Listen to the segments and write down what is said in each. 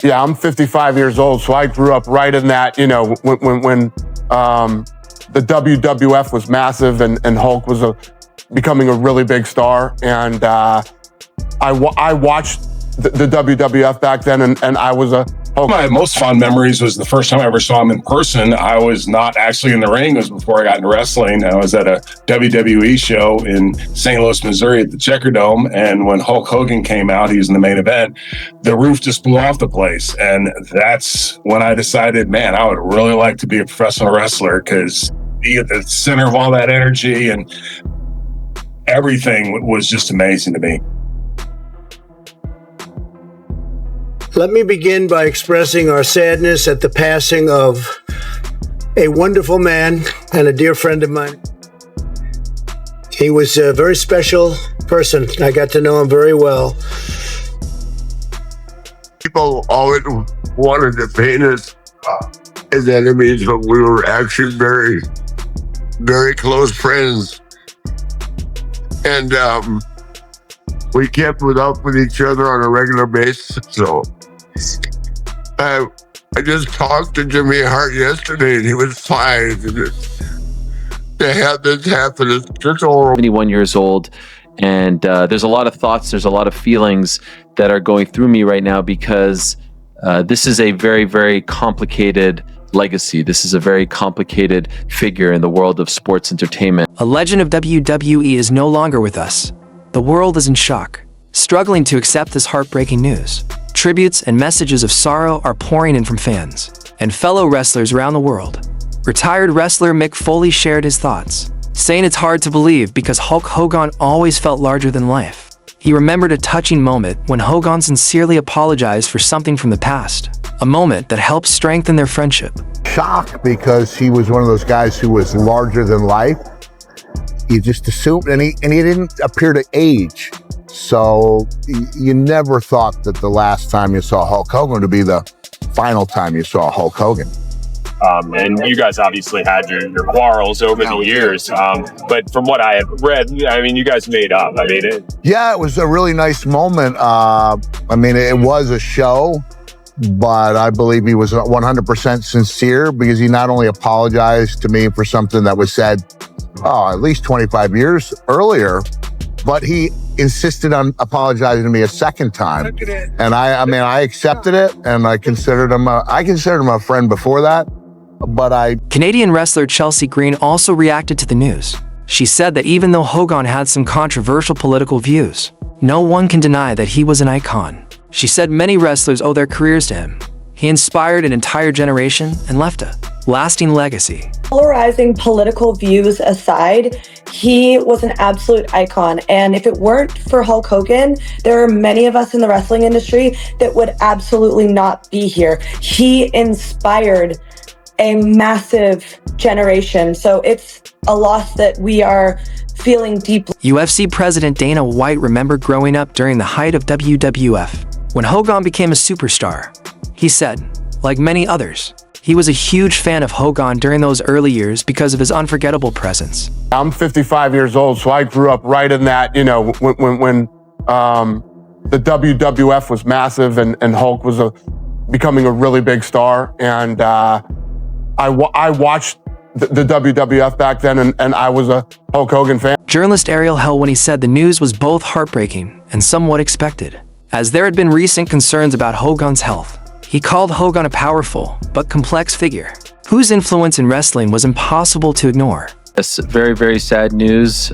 Yeah, I'm 55 years old, so I grew up right in that, when the WWF was massive and Hulk was becoming a really big star. And I watched the WWF back then, and I was a Hulk. My most fond memories was the first time I ever saw him in person. I was not actually in the ring. It was before I got into wrestling. I was at a WWE show in St. Louis, Missouri at the Checker Dome. And when Hulk Hogan came out, he was in the main event, the roof just blew off the place. And that's when I decided, man, I would really like to be a professional wrestler, because be at the center of all that energy and everything was just amazing to me. Let me begin by expressing our sadness at the passing of a wonderful man and a dear friend of mine. He was a very special person. I got to know him very well. People always wanted to paint us as enemies, but we were actually very, very close friends. And we kept it up with each other on a regular basis. So I just talked to Jimmy Hart yesterday, and he was fine. And to have this happen is just horrible. 71 years old, and there's a lot of thoughts, there's a lot of feelings that are going through me right now, because this is a very, very complicated legacy. This is a very complicated figure in the world of sports entertainment. A legend of WWE is no longer with us. The world is in shock, struggling to accept this heartbreaking news. Tributes and messages of sorrow are pouring in from fans and fellow wrestlers around the world. Retired wrestler Mick Foley shared his thoughts, saying it's hard to believe because Hulk Hogan always felt larger than life. He remembered a touching moment when Hogan sincerely apologized for something from the past, a moment that helped strengthen their friendship. Shock, because he was one of those guys who was larger than life. You just assumed, and he didn't appear to age. So you never thought that the last time you saw Hulk Hogan would be the final time you saw Hulk Hogan. And you guys obviously had your quarrels over the years. But from what I have read, I mean, you guys made up. Yeah, it was a really nice moment. It was a show, but I believe he was 100% sincere, because he not only apologized to me for something that was said, at least 25 years earlier, but he insisted on apologizing to me a second time. And I accepted it, and I considered him a friend before that, but Canadian wrestler Chelsea Green also reacted to the news. She said that even though Hogan had some controversial political views, no one can deny that he was an icon. She said many wrestlers owe their careers to him. He inspired an entire generation and left a lasting legacy. Polarizing political views aside, he was an absolute icon. And if it weren't for Hulk Hogan, there are many of us in the wrestling industry that would absolutely not be here. He inspired a massive generation. So it's a loss that we are feeling deeply. UFC President Dana White remembered growing up during the height of WWF. When Hogan became a superstar, he said, like many others, he was a huge fan of Hogan during those early years because of his unforgettable presence. I'm 55 years old, so I grew up right in that, when the WWF was massive and Hulk was becoming a really big star. And I watched the WWF back then, and I was a Hulk Hogan fan. Journalist Ariel Helwani said the news was both heartbreaking and somewhat expected, as there had been recent concerns about Hogan's health. He called Hogan a powerful but complex figure, whose influence in wrestling was impossible to ignore. It's very, very sad news.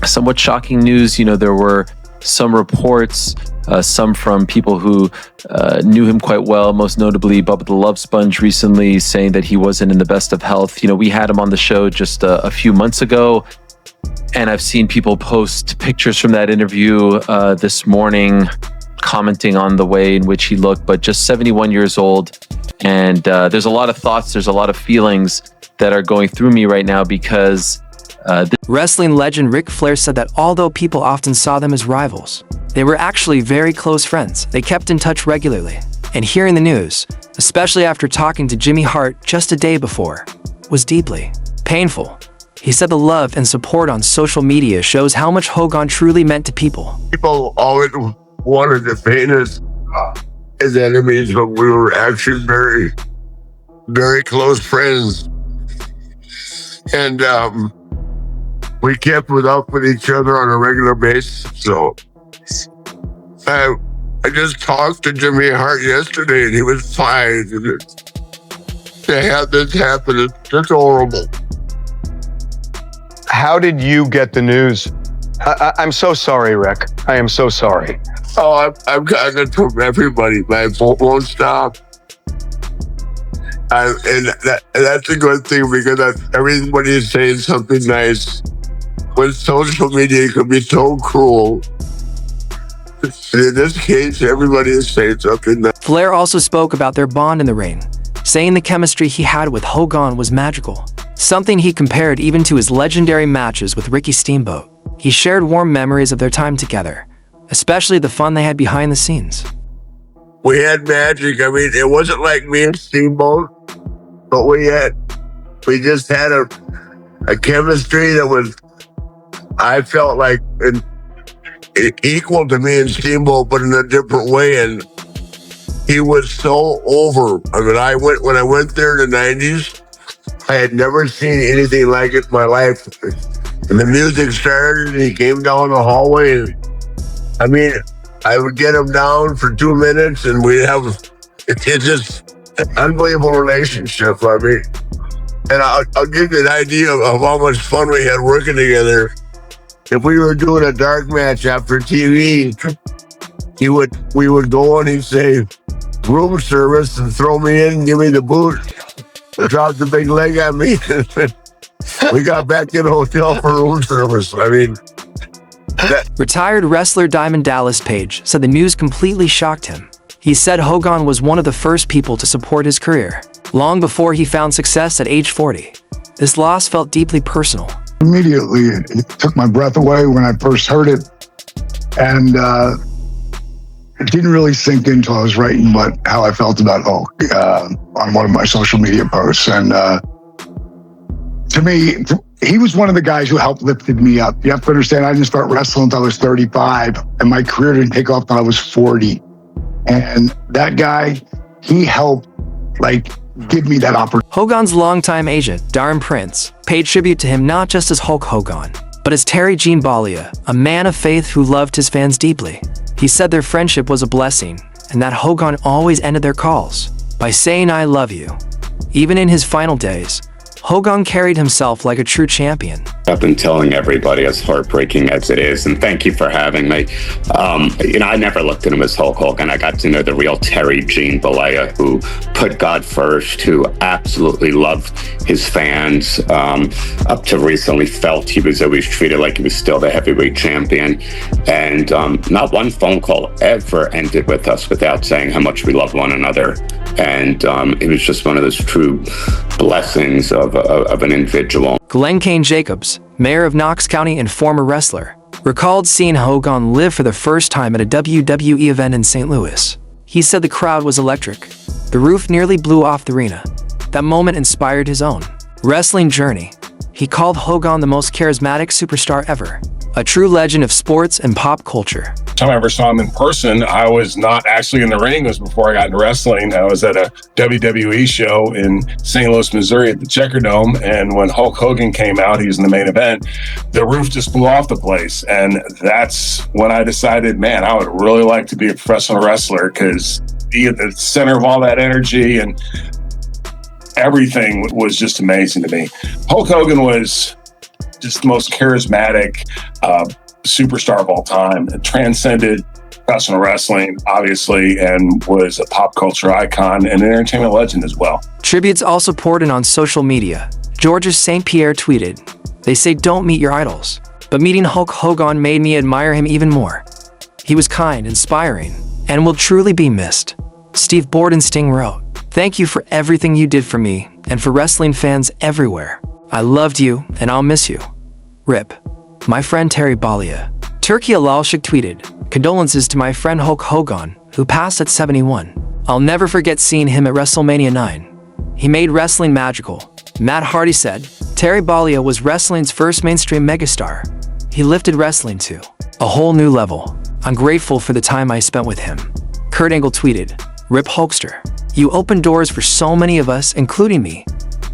Somewhat shocking news. There were some reports, some from people who knew him quite well, most notably Bubba the Love Sponge recently, saying that he wasn't in the best of health. We had him on the show just a few months ago, and I've seen people post pictures from that interview this morning, commenting on the way in which he looked, but just 71 years old. And there's a lot of thoughts, there's a lot of feelings that are going through me right now, because wrestling legend Ric Flair said that although people often saw them as rivals, they were actually very close friends. They kept in touch regularly. And hearing the news, especially after talking to Jimmy Hart just a day before, was deeply painful. He said the love and support on social media shows how much Hogan truly meant to people. People always wanted to paint us as enemies, but we were actually very, very close friends. And we kept it up with each other on a regular basis. So I just talked to Jimmy Hart yesterday, and he was fine. And to have this happen, it's just horrible. How did you get the news? I'm so sorry, Rick. I am so sorry. Oh, I've gotten it from everybody. My phone won't stop. And that's a good thing, because everybody is saying something nice. When social media can be so cruel, in this case, everybody is saying something nice. Flair also spoke about their bond in the ring, saying the chemistry he had with Hogan was magical, something he compared even to his legendary matches with Ricky Steamboat. He shared warm memories of their time together, especially the fun they had behind the scenes. We had magic. I mean, it wasn't like me and Steamboat, but we just had a chemistry that was, I felt like equal to me and Steamboat, but in a different way. And he was so over. I mean, when I went there in the 90s, I had never seen anything like it in my life. And the music started, and he came down the hallway. And I mean, I would get him down for 2 minutes, and we'd have, it's just an unbelievable relationship. I mean, and I'll give you an idea of how much fun we had working together. If we were doing a dark match after TV, we would go and he'd say, room service, and throw me in, give me the boot, drop the big leg on me. We got back to the hotel for room service. I mean, Retired wrestler Diamond Dallas Page said the news completely shocked him. He said Hogan was one of the first people to support his career, long before he found success at age 40. This loss felt deeply personal. Immediately, it took my breath away when I first heard it. And it didn't really sink in until I was writing how I felt about Hulk on one of my social media posts. And to me, he was one of the guys who helped lifted me up. You have to understand, I didn't start wrestling until I was 35, and my career didn't take off until I was 40. And that guy, he helped, give me that opportunity. Hogan's longtime agent, Darren Prince, paid tribute to him not just as Hulk Hogan, but as Terry Bollea, a man of faith who loved his fans deeply. He said their friendship was a blessing, and that Hogan always ended their calls by saying, "I love you." Even in his final days, Hogan carried himself like a true champion. I've been telling everybody, as heartbreaking as it is, and thank you for having me. I never looked at him as Hulk Hogan. I got to know the real Terry Bollea, who put God first, who absolutely loved his fans. Up to recently felt he was always treated like he was still the heavyweight champion. And not one phone call ever ended with us without saying how much we love one another. And it was just one of those true blessings of an individual. Glenn Kane Jacobs, mayor of Knox County and former wrestler, recalled seeing Hogan live for the first time at a WWE event in St. Louis. He said the crowd was electric. The roof nearly blew off the arena. That moment inspired his own wrestling journey. He called Hogan the most charismatic superstar ever, a true legend of sports and pop culture. The time I ever saw him in person, I was not actually in the ring. It was before I got into wrestling. I was at a WWE show in St. Louis, Missouri at the Checkerdome. And when Hulk Hogan came out, he was in the main event, the roof just blew off the place. And that's when I decided, man, I would really like to be a professional wrestler, because be at the center of all that energy and everything was just amazing to me. Hulk Hogan was just the most charismatic superstar of all time. It transcended professional wrestling, obviously, and was a pop culture icon and an entertainment legend as well. Tributes also poured in on social media. Georges St. Pierre tweeted, "They say don't meet your idols, but meeting Hulk Hogan made me admire him even more. He was kind, inspiring, and will truly be missed." Steve Bordenstein wrote, "Thank you for everything you did for me and for wrestling fans everywhere. I loved you, and I'll miss you. Rip. My friend Terry Bollea." Turkey Alalshik tweeted, "Condolences to my friend Hulk Hogan, who passed at 71. I'll never forget seeing him at WrestleMania 9. He made wrestling magical." Matt Hardy said, "Terry Bollea was wrestling's first mainstream megastar. He lifted wrestling to a whole new level. I'm grateful for the time I spent with him." Kurt Angle tweeted, Rip Hulkster. You opened doors for so many of us, including me.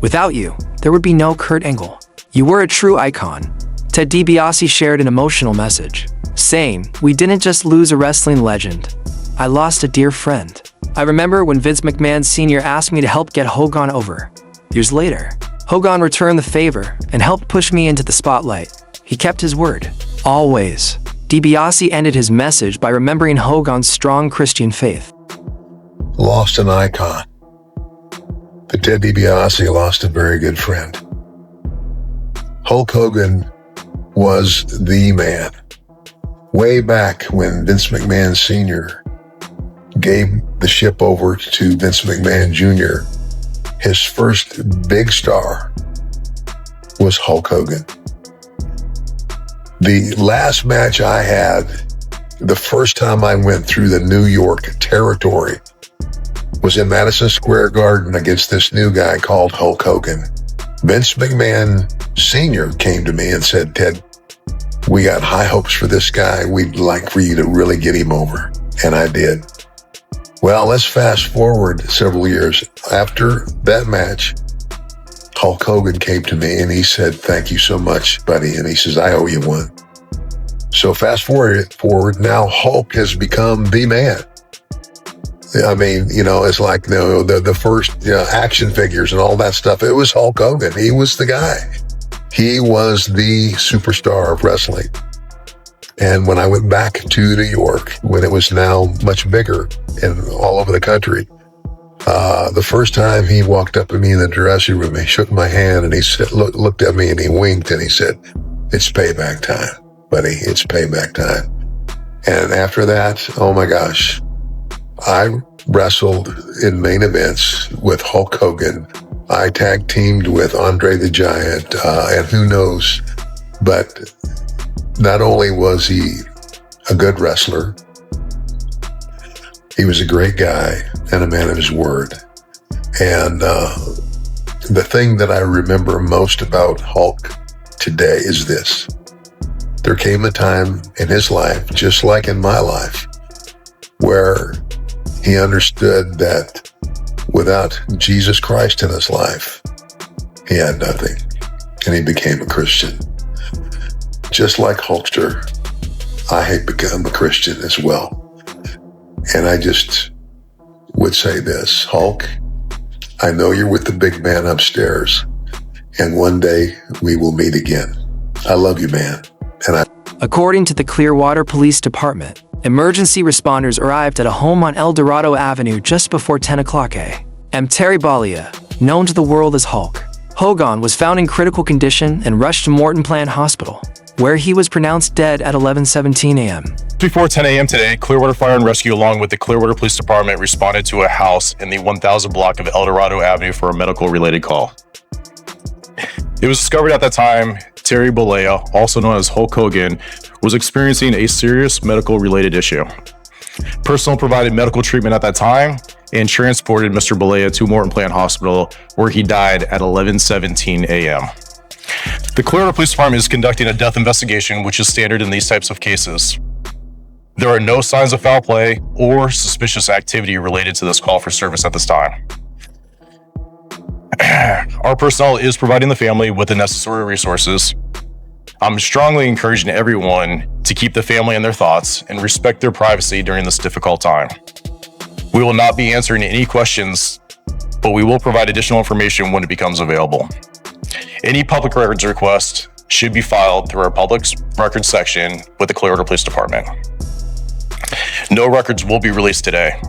Without you, there would be no Kurt Angle. You were a true icon. Ted DiBiase shared an emotional message, saying, "We didn't just lose a wrestling legend. I lost a dear friend." I remember when Vince McMahon Sr. asked me to help get Hogan over. Years later, Hogan returned the favor and helped push me into the spotlight. He kept his word. Always. DiBiase ended his message by remembering Hogan's strong Christian faith. Lost an icon, but Ted DiBiase lost a very good friend. Hulk Hogan was the man. Way back when Vince McMahon Sr. gave the ship over to Vince McMahon Jr., his first big star was Hulk Hogan. The last match I had, the first time I went through the New York territory, was in Madison Square Garden against this new guy called Hulk Hogan. Vince McMahon Sr. came to me and said, "Ted, we got high hopes for this guy. We'd like for you to really get him over." And I did. Well, let's fast forward several years. After that match, Hulk Hogan came to me and he said, "Thank you so much, buddy." And he says, "I owe you one." So fast forward, now Hulk has become the man. I mean, it's like the first action figures and all that stuff. It was Hulk Hogan. He was the guy. He was the superstar of wrestling. And when I went back to New York, when it was now much bigger and all over the country, the first time he walked up to me in the dressing room, he shook my hand and he said, looked at me and he winked and he said, "It's payback time, buddy. It's payback time." And after that, oh my gosh, I wrestled in main events with Hulk Hogan. I tag teamed with Andre the Giant, and who knows, but not only was he a good wrestler, he was a great guy and a man of his word. And the thing that I remember most about Hulk today is this. There came a time in his life, just like in my life, where he understood that without Jesus Christ in his life, he had nothing, and he became a Christian. Just like Hulkster, I had become a Christian as well. And I just would say this, Hulk, I know you're with the big man upstairs, and one day we will meet again. I love you, man. According to the Clearwater Police Department, emergency responders arrived at a home on El Dorado Avenue just before 10 o'clock a.m. Terry Bollea, known to the world as Hulk Hogan, was found in critical condition and rushed to Morton Plant Hospital, where he was pronounced dead at 11:17 a.m. Before 10 a.m. today, Clearwater Fire and Rescue along with the Clearwater Police Department responded to a house in the 1000 block of El Dorado Avenue for a medical-related call. It was discovered at that time Terry Bollea, also known as Hulk Hogan, was experiencing a serious medical-related issue. Personnel provided medical treatment at that time and transported Mr. Bollea to Morton Plant Hospital, where he died at 11:17 a.m. The Clearwater Police Department is conducting a death investigation, which is standard in these types of cases. There are no signs of foul play or suspicious activity related to this call for service at this time. Our personnel is providing the family with the necessary resources. I'm strongly encouraging everyone to keep the family in their thoughts and respect their privacy during this difficult time. We will not be answering any questions, but we will provide additional information when it becomes available. Any public records request should be filed through our public records section with the Clearwater Police Department. No records will be released today.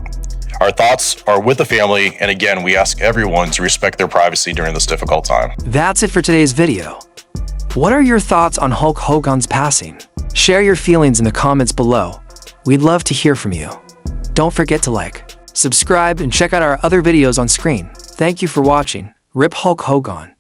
Our thoughts are with the family, and again, we ask everyone to respect their privacy during this difficult time. That's it for today's video. What are your thoughts on Hulk Hogan's passing? Share your feelings in the comments below. We'd love to hear from you. Don't forget to like, subscribe, and check out our other videos on screen. Thank you for watching. Rip Hulk Hogan.